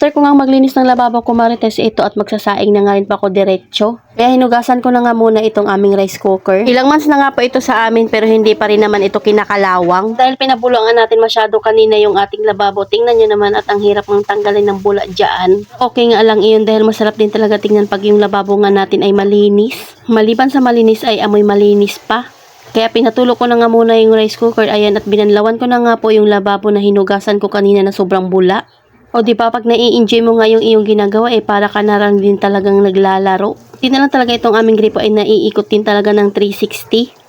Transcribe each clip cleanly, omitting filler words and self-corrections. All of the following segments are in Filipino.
After ko nga maglinis ng lababo ko Marites ito at magsasaing na nga rin pa ako diretso. Kaya hinugasan ko na nga muna itong aming rice cooker. Ilang months na nga po ito sa amin pero hindi pa rin naman ito kinakalawang. Dahil pinabuluan natin masyado kanina yung ating lababo. Tingnan nyo naman at ang hirap ng tanggalin ng bula dyan. Okay nga lang iyon dahil masarap din talaga tingnan pag yung lababo nga natin ay malinis. Maliban sa malinis ay amoy malinis pa. Kaya pinatulog ko na nga muna yung rice cooker, ayan, at binanlawan ko na nga po yung lababo na hinugasan ko kanina na sobrang bula. O di ba pag nai-enjoy mo nga yung iyong ginagawa para ka na rin din talagang naglalaro. Hindi na lang talaga itong aming gripo ay naiikot din talaga ng 360.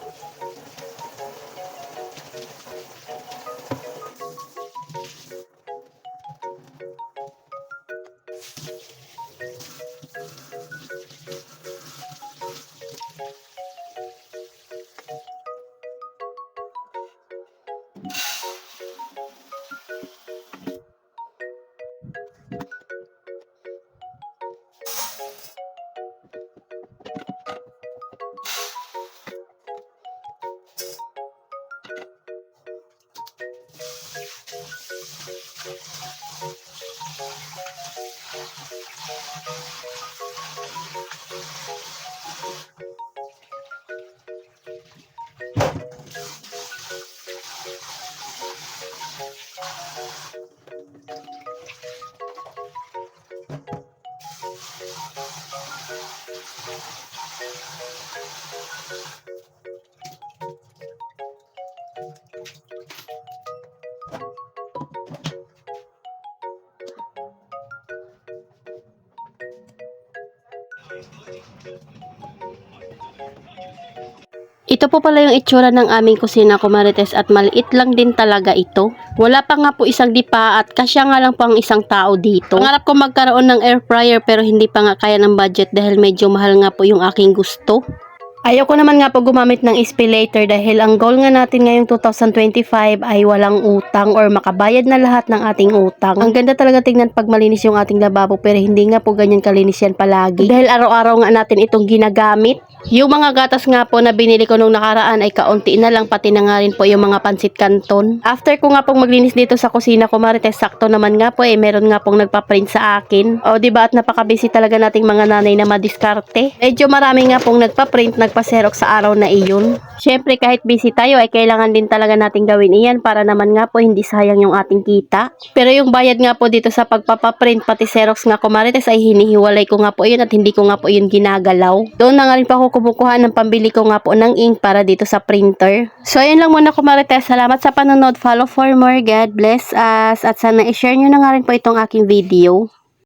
Ito po pala yung itsura ng aming kusina ko Marites at maliit lang din talaga ito. Wala pa nga po isang dipa at kasya nga lang po ang isang tao dito. Pangarap ko magkaroon ng air fryer pero hindi pa nga kaya ng budget dahil medyo mahal nga po yung aking gusto. Ayoko naman nga po gumamit ng SPayLater dahil ang goal nga natin ngayong 2025 ay walang utang or makabayad na lahat ng ating utang. Ang ganda talaga tingnan pag malinis yung ating lababo pero hindi nga po ganyan kalinis yan palagi. Dahil araw-araw nga natin itong ginagamit. Yung mga gatas nga po na binili ko nung nakaraan ay kaunti na lang pati na nga rin po yung mga pansit canton. After ko nga pong maglinis dito sa kusina ko Marites, sakto naman nga po meron nga pong nagpa-print sa akin. O diba at napaka-busy talaga nating mga nanay na madiskarte. Medyo marami nga pong nagpa-print, nagpa-xerox sa araw na iyon. Syempre kahit busy tayo ay kailangan din talaga nating gawin iyan para naman nga po hindi sayang yung ating kita. Pero yung bayad nga po dito sa pagpapaprint pati xerox nga ko Marites ay hinihiwalay ko nga po yun at hindi ko nga po yun ginagalaw. Doon na nga rin pa ako kumukuha ng pambili ko nga po ng ink para dito sa printer. So ayun lang muna ko Marites. Salamat sa panonood. Follow for more. God bless us. At sana i-share nyo na nga rin po itong aking video.